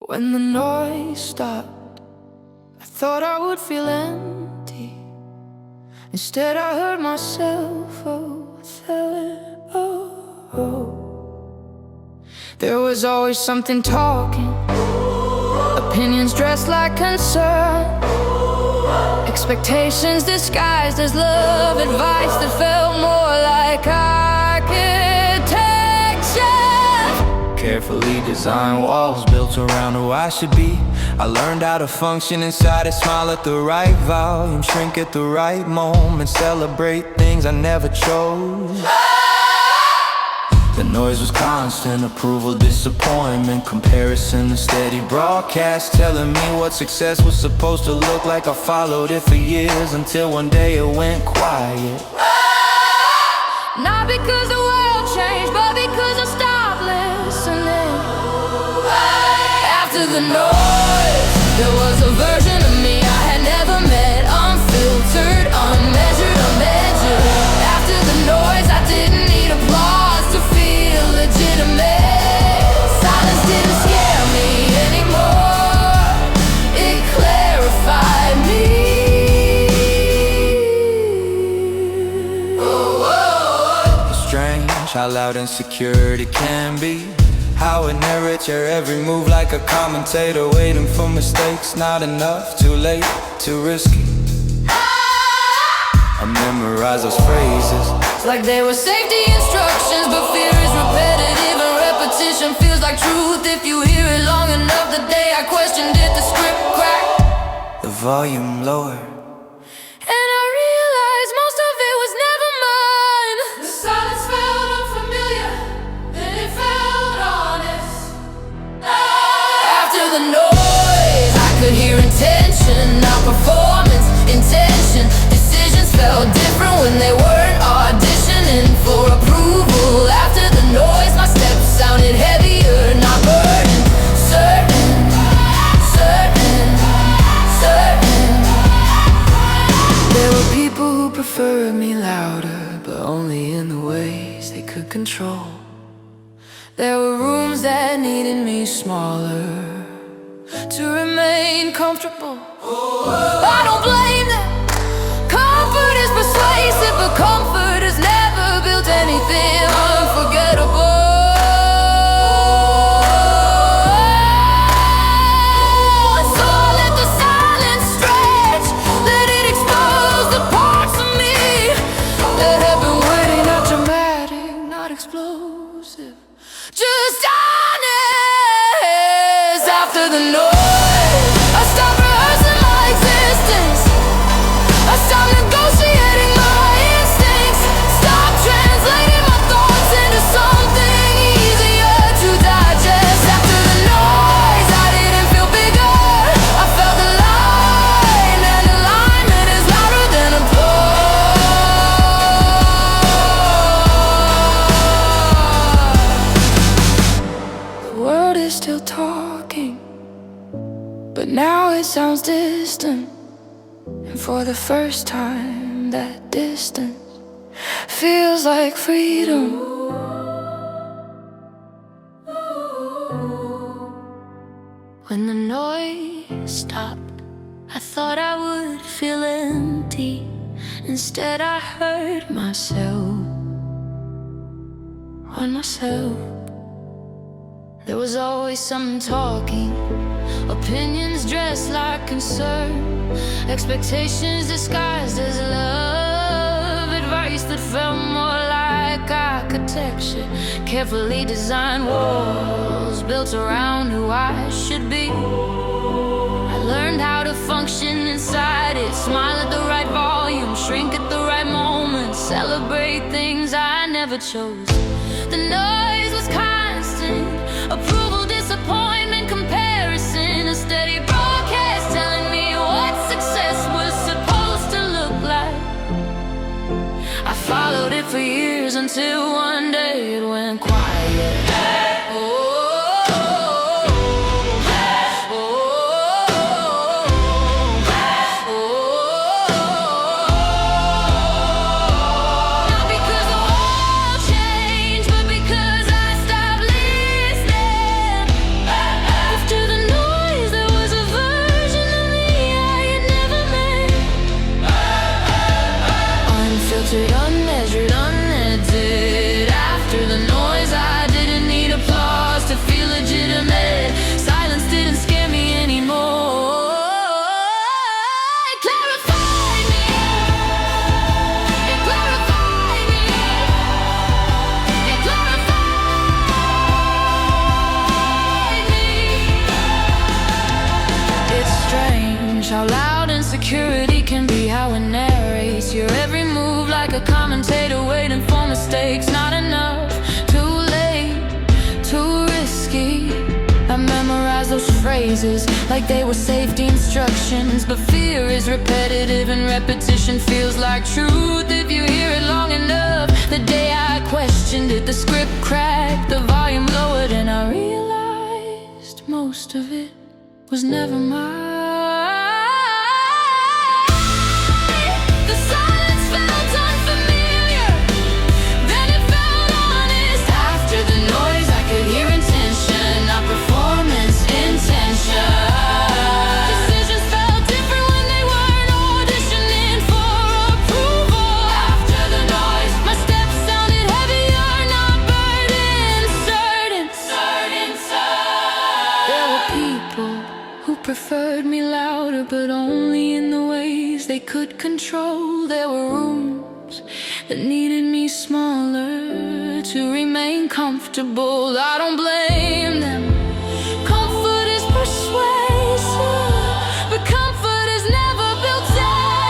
When the noise stopped, I thought I would feel empty. Instead I heard myself, There was always something talking, opinions dressed like concern, expectations disguised as love, advice that felt more like architecture. Carefully designed walls built around who I should be. I learned how to function inside it, smile at the right volume, shrink at the right moment, celebrate things I never chose. The noise was constant, approval, disappointment, comparison, a steady broadcast telling me what success was supposed to look like. I followed it for years until one day it went quiet. Not because the world changed, but because I stopped listening. After the noise, there was a version of me I had never met, unfiltered, unmeasured, unmeasured. After the noise, I didn't need applause to feel legitimate. Silence didn't scare me anymore, it clarified me. Strange how loud insecurity can be, how it narrates your every move like a commentator, waiting for mistakes, not enough, too late, too risky. I memorize those phrases, It's like they were safety instructions, but fear is repetitive and repetition feels like truth. If you hear it long enough, the day I questioned it, the script cracked, the volume lower. and I realized most of it was never mine. The silence felt unfamiliar, then it felt honest. After the noise, I could hear intention, not performance, intention. Decisions felt different when they weren't auditioning for approval. After the noise, my steps sounded heavier, not burdened. Certain, certain, certain. There were people who preferred me louder, but only in the ways they could control. There were rooms that needed me smaller to remain comfortable. I don't blame them. Comfort is persuasive, but comfort has never built anything unforgettable. So I let the silence stretch, let it expose the parts of me that have been waiting. Not dramatic, not explosive, just honest. After the noise, I stopped rehearsing my existence, I stopped negotiating my instincts, stopped translating my thoughts into something easier to digest. After the noise, I didn't feel bigger, I felt aligned, and alignment is louder than applause. The world is still talking, but now it sounds distant. And for the first time, that distance feels like freedom. When the noise stopped, I thought I would feel empty. Instead I heard myself, on myself. There was always someone talking, opinions dressed like concern, expectations disguised as love, advice that felt more like architecture, carefully designed walls built around who I should be. I learned how to function inside it, smile at the right volume, shrink at the right moment, celebrate things I never chose. The noise was constant, approval, disappointment, comparison, a steady broadcast telling me what success was supposed to look like. I followed it for years until one day it went quiet. Not because the world changed, but because I stopped listening. After the noise, how loud insecurity can be, how it narrates your every move like a commentator waiting for mistakes. Not enough, too late, too risky. I memorize those phrases like they were safety instructions, but fear is repetitive and repetition feels like truth if you hear it long enough. The day I questioned it, the script cracked, the volume lowered, and I realized most of it was never mine. The silence felt unfamiliar, then it felt honest. After the noise I could hear intention, not performance, intention. Decisions felt different when they weren't auditioning for approval. After the noise, my steps sounded heavier, not burdened, certain. There were people who preferred me louder, but only in the ways they could control. There were rooms that needed me smaller to remain comfortable. I don't blame them. Comfort is persuasive, but comfort has never built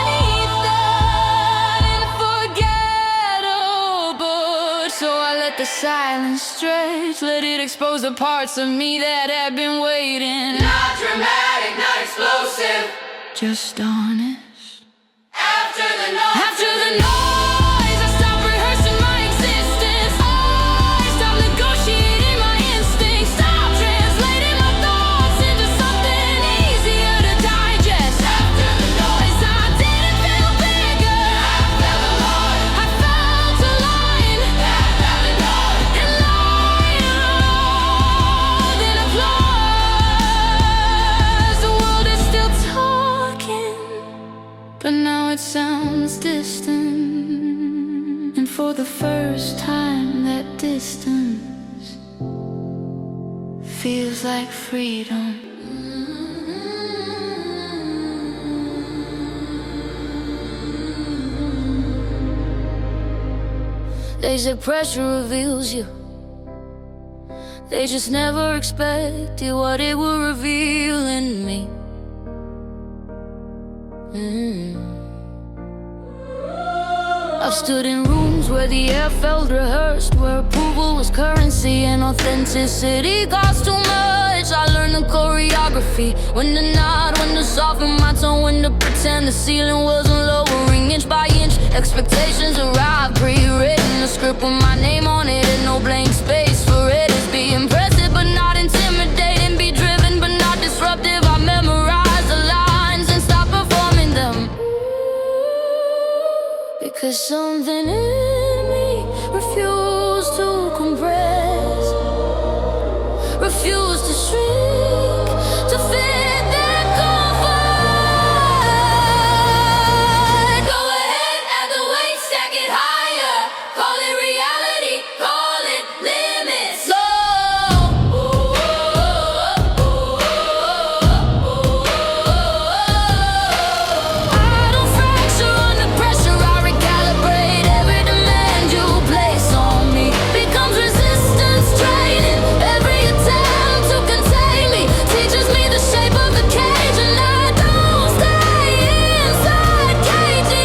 anything unforgettable. So I let the silence stretch, let it expose the parts of me that had been waiting. Not dramatic, not explosive, Just honest. after the noise. After the noise, I stopped rehearsing my existence. I stopped negotiating my instincts. Stopped translating my thoughts into something easier to digest. After the noise, I didn't feel bigger. after the noise, I felt aligned. after the noise. And lighter than applause. The world is still talking, but now it sounds distant. And for the first time, that distance feels like freedom. They say pressure reveals you. They just never expected what it will reveal in me. I've stood in rooms where the air felt rehearsed, where approval was currency and authenticity cost too much. I learned the choreography, when to nod, when to soften my tone, when to pretend the ceiling wasn't lowering. Inch by inch, expectations arrive pre-written, a script with my name on it and no blank space for it. Is be impressive but not intimidating, be driven but not disruptive. I memorize the lines and stop performing them, because something in me refused to compress, refused to shrink, to fit that comfort. Go ahead, add the weight, stack it higher. Call it reality, call it limits. I don't fracture under pressure, I recalibrate. Every demand you place on me becomes resistance training. Every attempt to contain me teaches me the shape of the cage, and I don't stay inside cages.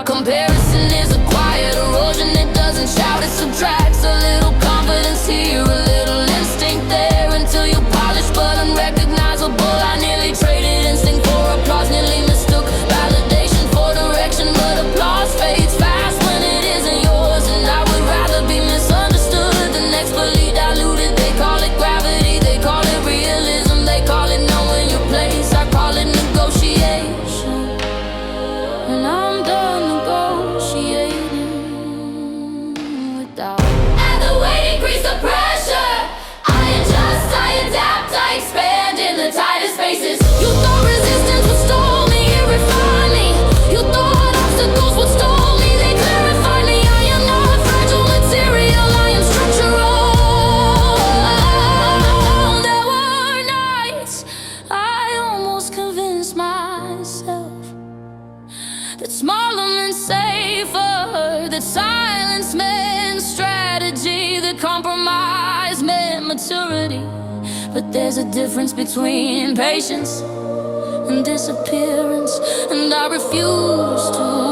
Comparison is a quiet erosion, it doesn't shout, it subtracts. A little confidence here, a little instinct there, until you polish but unrecognizable. I nearly traded instinct for applause, nearly mistook validation for direction, but applause fades fast when it isn't yours. And I would rather be misunderstood than expertly diluted. They call it gravity, they call it realism, they call it knowing your place. I call it negotiation, and I'm done negotiating. smaller meant safer, that silence meant strategy, that compromise meant maturity. But there's a difference between patience and disappearance, and I refuse to